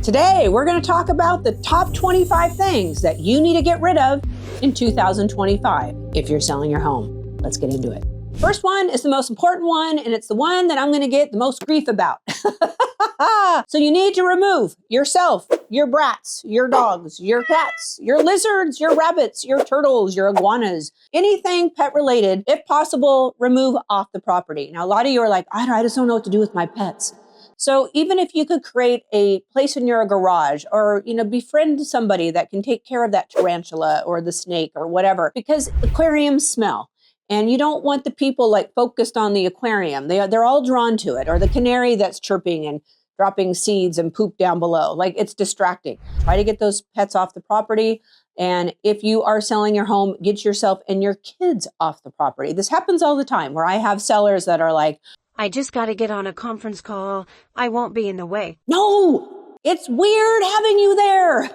Today, we're going to talk about the top 25 things that you need to get rid of in 2025 if you're selling your home. Let's get into it. First one is the most important one, and it's the one that I'm going to get the most grief about. So you need to remove yourself, your brats, your dogs, your cats, your lizards, your rabbits, your turtles, your iguanas, anything pet related. If possible, remove off the property. Now, a lot of you are like, I just don't know what to do with my pets. So even if you could create a place in your garage or, befriend somebody that can take care of that tarantula or the snake or whatever, because aquariums smell. And you don't want the people like focused on the aquarium. They're all drawn to it, or the canary that's chirping and dropping seeds and poop down below. Like, it's distracting. Try to get those pets off the property. And if you are selling your home, get yourself and your kids off the property. This happens all the time where I have sellers that are like, I just got to get on a conference call. I won't be in the way. No, it's weird having you there.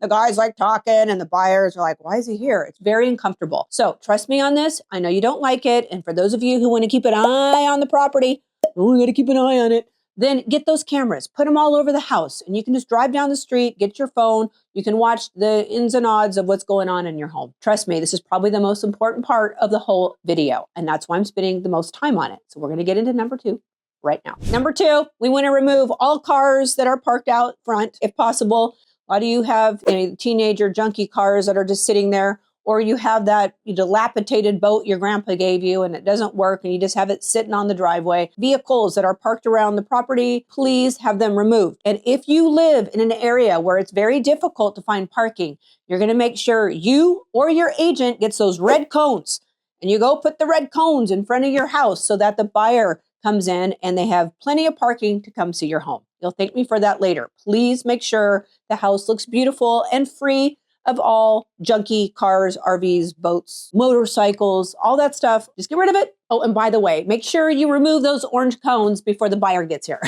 The guys like talking and the buyers are like, why is he here? It's very uncomfortable. So trust me on this. I know you don't like it. And for those of you who want to keep an eye on the property, we got to keep an eye on it. Then get those cameras, put them all over the house, and you can just drive down the street, get your phone. You can watch the ins and outs of what's going on in your home. Trust me, this is probably the most important part of the whole video, and that's why I'm spending the most time on it. So we're going to get into number 2 right now. Number 2, we want to remove all cars that are parked out front, if possible. A lot of you have teenager junky cars that are just sitting there, or you have that dilapidated boat your grandpa gave you and it doesn't work and you just have it sitting on the driveway. Vehicles that are parked around the property, please have them removed. And if you live in an area where it's very difficult to find parking, you're going to make sure you or your agent gets those red cones, and you go put the red cones in front of your house so that the buyer comes in and they have plenty of parking to come see your home. You'll thank me for that later. Please make sure the house looks beautiful and free of all junky cars, RVs, boats, motorcycles, all that stuff. Just get rid of it. Oh, and by the way, make sure you remove those orange cones before the buyer gets here.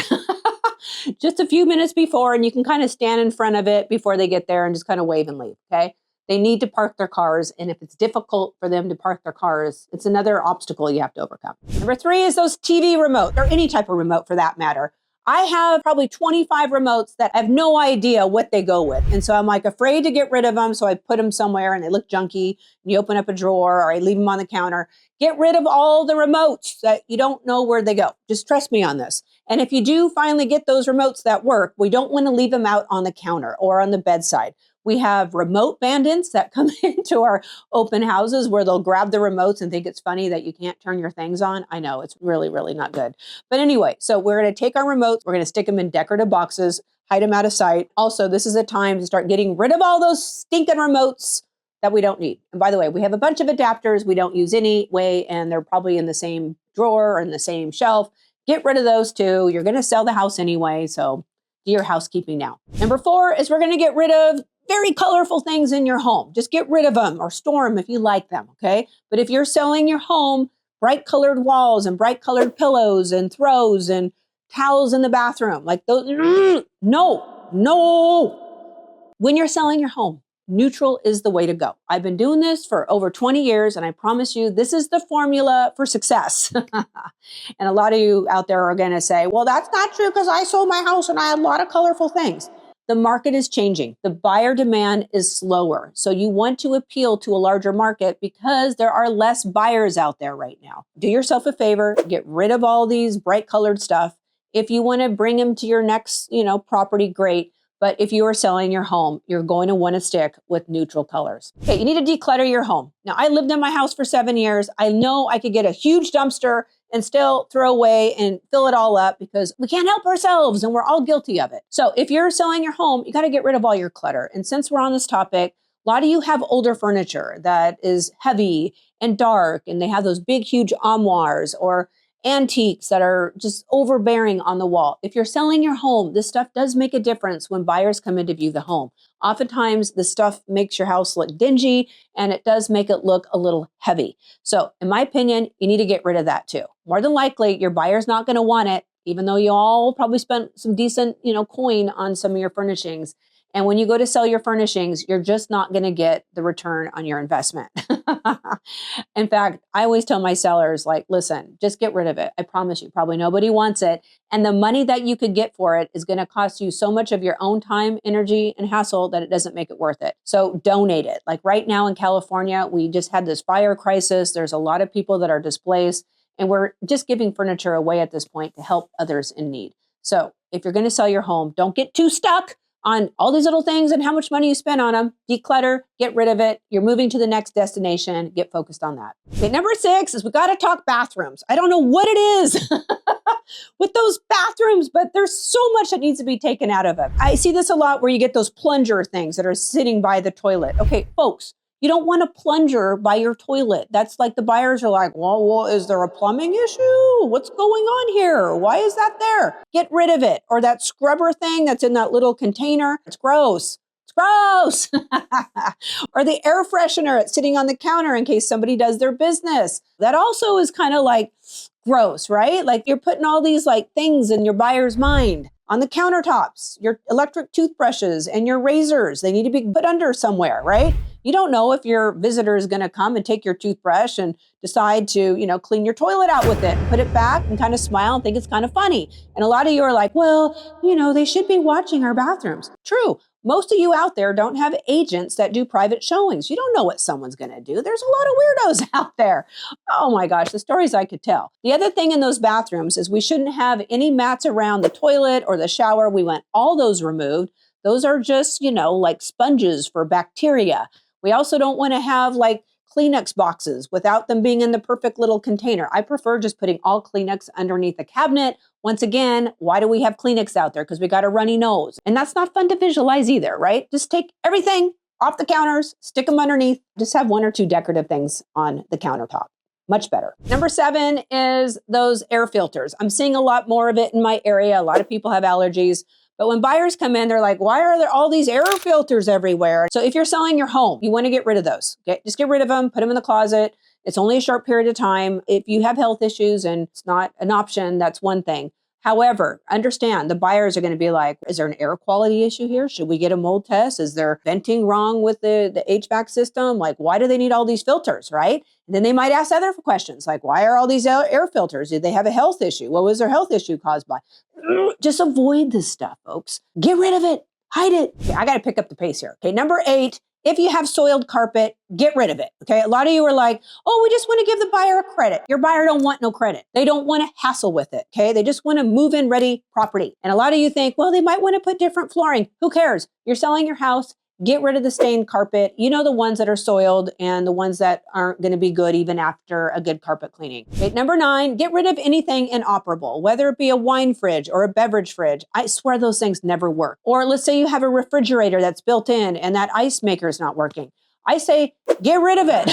Just a few minutes before, and you can kind of stand in front of it before they get there and just kind of wave and leave, okay? They need to park their cars, and if it's difficult for them to park their cars, it's another obstacle you have to overcome. Number 3 is those TV remote, or any type of remote for that matter. I have probably 25 remotes that I have no idea what they go with. And so I'm like afraid to get rid of them. So I put them somewhere and they look junky. And you open up a drawer or I leave them on the counter. Get rid of all the remotes that you don't know where they go. Just trust me on this. And if you do finally get those remotes that work, we don't want to leave them out on the counter or on the bedside. We have remote bandits that come into our open houses where they'll grab the remotes and think it's funny that you can't turn your things on. I know, it's really, really not good. But anyway, so we're going to take our remotes, we're going to stick them in decorative boxes, hide them out of sight. Also, this is a time to start getting rid of all those stinking remotes that we don't need. And by the way, we have a bunch of adapters we don't use anyway, and they're probably in the same drawer or in the same shelf. Get rid of those too. You're going to sell the house anyway, so do your housekeeping now. Number 4 is we're going to get rid of very colorful things in your home. Just get rid of them or store them if you like them, okay? But if you're selling your home, bright colored walls and bright colored pillows and throws and towels in the bathroom, like those, no. When you're selling your home, neutral is the way to go. I've been doing this for over 20 years, and I promise you, this is the formula for success. And a lot of you out there are going to say, well, that's not true because I sold my house and I had a lot of colorful things. The market is changing. The buyer demand is slower. So you want to appeal to a larger market because there are less buyers out there right now. Do yourself a favor, get rid of all these bright colored stuff. If you want to bring them to your next, property, great. But if you are selling your home, you're going to want to stick with neutral colors. Okay, you need to declutter your home. Now, I lived in my house for 7 years. I know I could get a huge dumpster and still throw away and fill it all up because we can't help ourselves and we're all guilty of it. So if you're selling your home, you got to get rid of all your clutter. And since we're on this topic, a lot of you have older furniture that is heavy and dark, and they have those big, huge armoires or antiques that are just overbearing on the wall. If you're selling your home, this stuff does make a difference when buyers come in to view the home. Oftentimes, the stuff makes your house look dingy, and it does make it look a little heavy. So in my opinion, you need to get rid of that too. More than likely, your buyer's not going to want it, even though you all probably spent some decent, coin on some of your furnishings. And when you go to sell your furnishings, you're just not going to get the return on your investment. In fact, I always tell my sellers, like, listen, just get rid of it. I promise you, probably nobody wants it. And the money that you could get for it is going to cost you so much of your own time, energy, and hassle that it doesn't make it worth it. So donate it. Like right now in California, we just had this fire crisis. There's a lot of people that are displaced, and we're just giving furniture away at this point to help others in need. So if you're going to sell your home, don't get too stuck on all these little things and how much money you spend on them. Declutter, get rid of it. You're moving to the next destination. Get focused on that. Okay, number 6 is we got to talk bathrooms. I don't know what it is with those bathrooms, but there's so much that needs to be taken out of it. I see this a lot where you get those plunger things that are sitting by the toilet. Okay, folks, you don't want a plunger by your toilet. That's like the buyers are like, well, is there a plumbing issue? What's going on here? Why is that there? Get rid of it. Or that scrubber thing that's in that little container. It's gross. It's gross. Or the air freshener that's sitting on the counter in case somebody does their business. That also is kind of like gross, right? Like you're putting all these like things in your buyer's mind. On the countertops, your electric toothbrushes and your razors, they need to be put under somewhere, right? You don't know if your visitor is going to come and take your toothbrush and decide to, clean your toilet out with it, put it back and kind of smile and think it's kind of funny. And a lot of you are like, well, they should be watching our bathrooms. True. Most of you out there don't have agents that do private showings. You don't know what someone's going to do. There's a lot of weirdos out there. Oh my gosh, the stories I could tell. The other thing in those bathrooms is we shouldn't have any mats around the toilet or the shower. We want all those removed. Those are just, like sponges for bacteria. We also don't want to have like Kleenex boxes without them being in the perfect little container. I prefer just putting all Kleenex underneath the cabinet. Once again, why do we have Kleenex out there? Because we got a runny nose. And that's not fun to visualize either, right? Just take everything off the counters, stick them underneath. Just have 1 or 2 decorative things on the countertop. Much better. Number 7 is those air filters. I'm seeing a lot more of it in my area. A lot of people have allergies. But when buyers come in, they're like, why are there all these air filters everywhere? So if you're selling your home, you want to get rid of those. Okay? Just get rid of them, put them in the closet. It's only a short period of time. If you have health issues and it's not an option, that's one thing. However, understand the buyers are going to be like, is there an air quality issue here? Should we get a mold test? Is there venting wrong with the HVAC system? Like, why do they need all these filters, right? And then they might ask other questions like, why are all these air filters? Did they have a health issue? What was their health issue caused by? Just avoid this stuff, folks. Get rid of it. Hide it. Okay, I got to pick up the pace here. Okay, number 8. If you have soiled carpet, get rid of it. Okay. A lot of you are like, oh, we just want to give the buyer a credit. Your buyer don't want no credit. They don't want to hassle with it. Okay. They just want to move in ready property. And a lot of you think, well, they might want to put different flooring. Who cares? You're selling your house. Get rid of the stained carpet. The ones that are soiled and the ones that aren't going to be good even after a good carpet cleaning. Okay, number 9, get rid of anything inoperable, whether it be a wine fridge or a beverage fridge. I swear those things never work. Or let's say you have a refrigerator that's built in and that ice maker is not working. I say, get rid of it.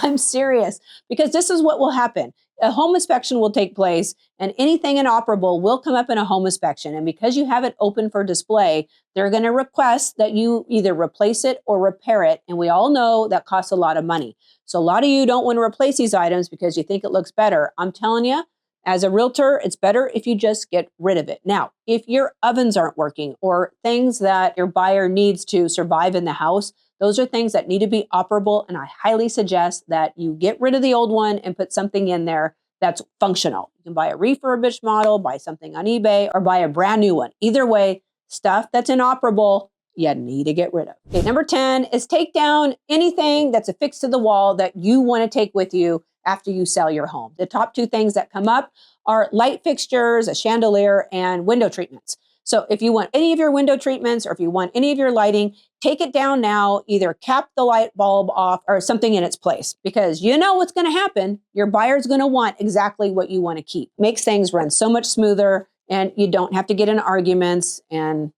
I'm serious, because this is what will happen. A home inspection will take place and anything inoperable will come up in a home inspection. And because you have it open for display, they're going to request that you either replace it or repair it. And we all know that costs a lot of money. So a lot of you don't want to replace these items because you think it looks better. I'm telling you, as a realtor, it's better if you just get rid of it. Now, if your ovens aren't working or things that your buyer needs to survive in the house, those are things that need to be operable. And I highly suggest that you get rid of the old one and put something in there that's functional. You can buy a refurbished model, buy something on eBay, or buy a brand new one. Either way, stuff that's inoperable, you need to get rid of. Okay, number 10 is take down anything that's affixed to the wall that you want to take with you after you sell your home. The top 2 things that come up are light fixtures, a chandelier, and window treatments. So if you want any of your window treatments or if you want any of your lighting, take it down now, either cap the light bulb off or something in its place, because you know what's going to happen. Your buyer's going to want exactly what you want to keep. Makes things run so much smoother and you don't have to get in arguments, and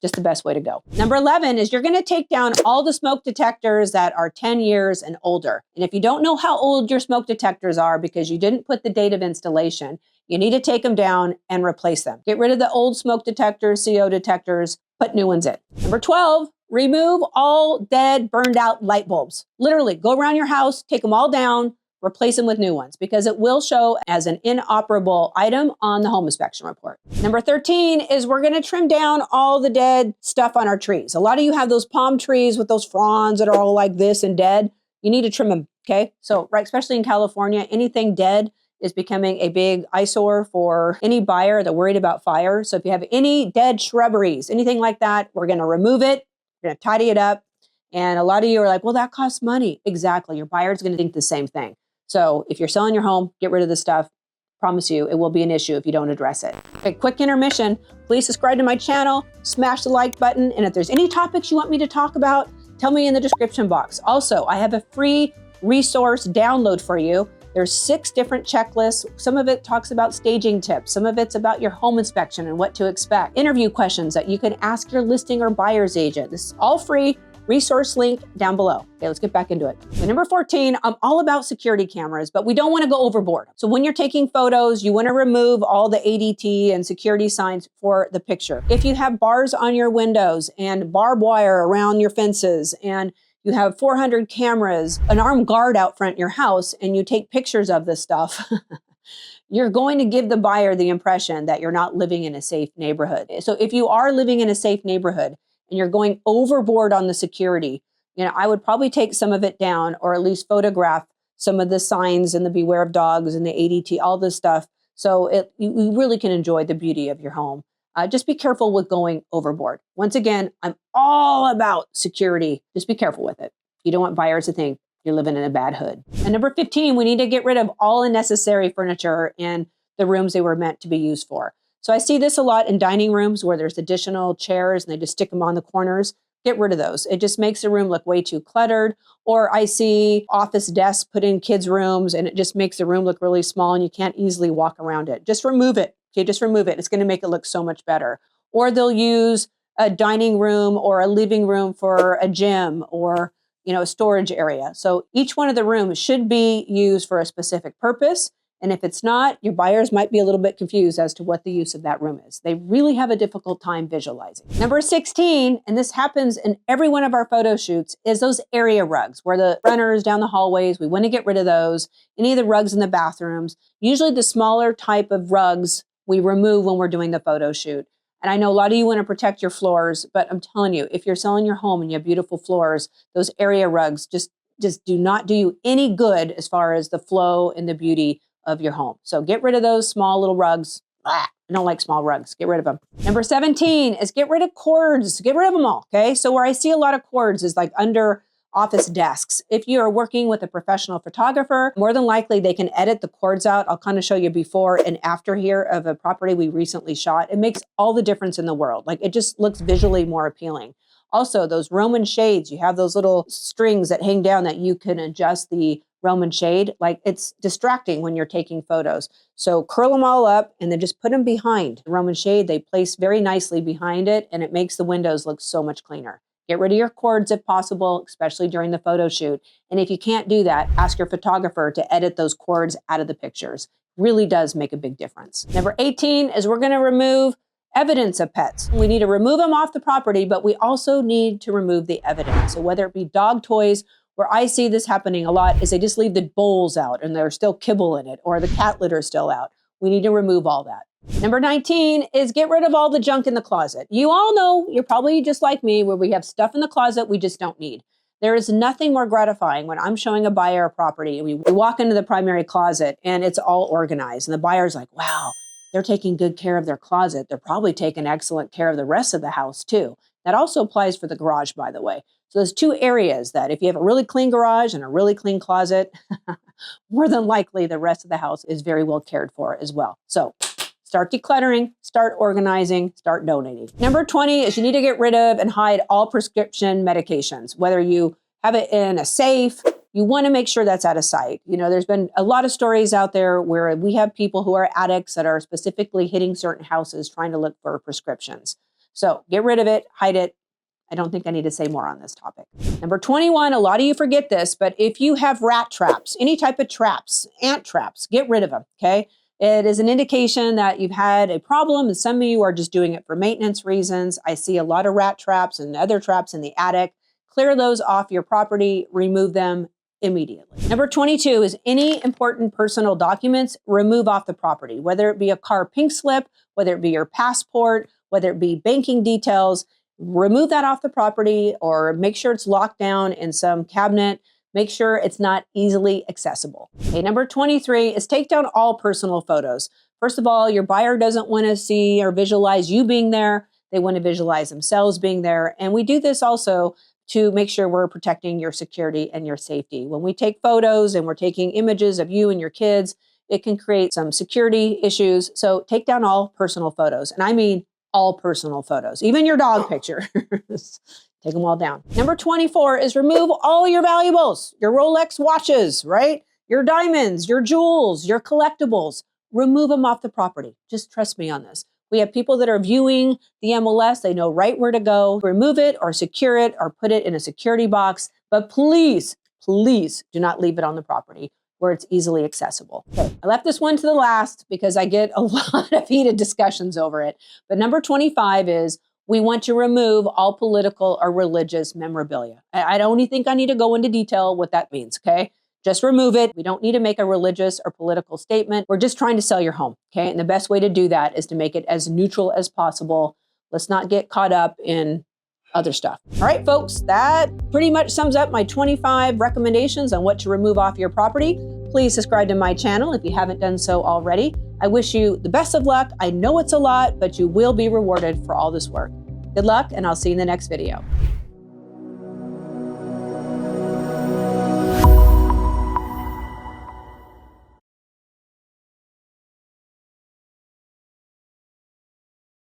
just the best way to go. Number 11 is you're going to take down all the smoke detectors that are 10 years and older. And if you don't know how old your smoke detectors are because you didn't put the date of installation, you need to take them down and replace them. Get rid of the old smoke detectors, CO detectors, put new ones in. Number 12, remove all dead, burned out light bulbs. Literally, go around your house, take them all down, replace them with new ones because it will show as an inoperable item on the home inspection report. Number 13 is we're going to trim down all the dead stuff on our trees. A lot of you have those palm trees with those fronds that are all like this and dead. You need to trim them, okay? So, right, especially in California, anything dead is becoming a big eyesore for any buyer that's worried about fire. So if you have any dead shrubberies, anything like that, we're going to remove it. We're going to tidy it up. And a lot of you are like, well, that costs money. Exactly. Your buyer's going to think the same thing. So if you're selling your home, get rid of the stuff. Promise you, it will be an issue if you don't address it. Okay, quick intermission. Please subscribe to my channel, smash the like button. And if there's any topics you want me to talk about, tell me in the description box. Also, I have a free resource download for you. There's 6 different checklists. Some of it talks about staging tips. Some of it's about your home inspection and what to expect. Interview questions that you can ask your listing or buyer's agent. This is all free. Resource link down below. Okay, let's get back into it. Okay, number 14, I'm all about security cameras, but we don't want to go overboard. So when you're taking photos, you want to remove all the ADT and security signs for the picture. If you have bars on your windows and barbed wire around your fences and you have 400 cameras, an armed guard out front your house, and you take pictures of this stuff, you're going to give the buyer the impression that you're not living in a safe neighborhood. So if you are living in a safe neighborhood and you're going overboard on the security, I would probably take some of it down or at least photograph some of the signs and the beware of dogs and the ADT, all this stuff. So you really can enjoy the beauty of your home. Just be careful with going overboard. Once again, I'm all about security. Just be careful with it. You don't want buyers to think you're living in a bad hood. And number 15, we need to get rid of all unnecessary furniture in the rooms they were meant to be used for. So I see this a lot in dining rooms where there's additional chairs and they just stick them on the corners. Get rid of those. It just makes the room look way too cluttered. Or I see office desks put in kids' rooms and it just makes the room look really small and you can't easily walk around it. Just remove it. Okay, just remove it. It's going to make it look so much better. Or they'll use a dining room or a living room for a gym or, a storage area. So each one of the rooms should be used for a specific purpose. And if it's not, your buyers might be a little bit confused as to what the use of that room is. They really have a difficult time visualizing. Number 16, and this happens in every one of our photo shoots, is those area rugs where the runners down the hallways, we want to get rid of those. Any of the rugs in the bathrooms, usually the smaller type of rugs we remove when we're doing the photo shoot. And I know a lot of you want to protect your floors, but I'm telling you, if you're selling your home and you have beautiful floors, those area rugs just do not do you any good as far as the flow and the beauty of your home. So get rid of those small little rugs. I don't like small rugs. Get rid of them. Number 17 is get rid of cords. Get rid of them all, okay? So where I see a lot of cords is like under office desks. If you are working with a professional photographer, more than likely they can edit the cords out. I'll kind of show you before and after here of a property we recently shot. It makes all the difference in the world. Like it just looks visually more appealing. Also, those Roman shades, you have those little strings that hang down that you can adjust the Roman shade. Like it's distracting when you're taking photos. So curl them all up and then just put them behind the Roman shade. They place very nicely behind it and it makes the windows look so much cleaner. Get rid of your cords if possible, especially during the photo shoot. And if you can't do that, ask your photographer to edit those cords out of the pictures. Really does make a big difference. Number 18 is we're going to remove evidence of pets. We need to remove them off the property, but we also need to remove the evidence. So whether it be dog toys, where I see this happening a lot is they just leave the bowls out and there's still kibble in it, or the cat litter still out. We need to remove all that. Number 19 is get rid of all the junk in the closet. You all know, you're probably just like me, where we have stuff in the closet we just don't need. There is nothing more gratifying when I'm showing a buyer a property. We walk into the primary closet and it's all organized. And the buyer's like, wow, they're taking good care of their closet. They're probably taking excellent care of the rest of the house too. That also applies for the garage, by the way. So there's 2 areas that if you have a really clean garage and a really clean closet, more than likely the rest of the house is very well cared for as well. So start decluttering, start organizing, start donating. Number 20 is you need to get rid of and hide all prescription medications. Whether you have it in a safe, you want to make sure that's out of sight. There's been a lot of stories out there where we have people who are addicts that are specifically hitting certain houses trying to look for prescriptions. So get rid of it, hide it. I don't think I need to say more on this topic. Number 21, a lot of you forget this, but if you have rat traps, any type of traps, ant traps, get rid of them, okay? It is an indication that you've had a problem, and some of you are just doing it for maintenance reasons. I see a lot of rat traps and other traps in the attic. Clear those off your property, remove them, immediately. Number 22 is any important personal documents, remove off the property, whether it be a car pink slip, whether it be your passport, whether it be banking details, remove that off the property or make sure it's locked down in some cabinet. Make sure it's not easily accessible. Okay, number 23 is take down all personal photos. First of all, your buyer doesn't want to see or visualize you being there. They want to visualize themselves being there. And we do this also to make sure we're protecting your security and your safety. When we take photos and we're taking images of you and your kids, it can create some security issues. So take down all personal photos. And I mean all personal photos, even your dog picture. Take them all down. Number 24 is remove all your valuables, your Rolex watches, right? Your diamonds, your jewels, your collectibles. Remove them off the property. Just trust me on this. We have people that are viewing the MLS. They know right where to go. Remove it or secure it or put it in a security box. But please, please do not leave it on the property where it's easily accessible. Okay, I left this one to the last because I get a lot of heated discussions over it. But number 25 is we want to remove all political or religious memorabilia. I don't even think I need to go into detail what that means, okay? Just remove it. We don't need to make a religious or political statement. We're just trying to sell your home, okay? And the best way to do that is to make it as neutral as possible. Let's not get caught up in other stuff. All right, folks, that pretty much sums up my 25 recommendations on what to remove off your property. Please subscribe to my channel if you haven't done so already. I wish you the best of luck. I know it's a lot, but you will be rewarded for all this work. Good luck, and I'll see you in the next video.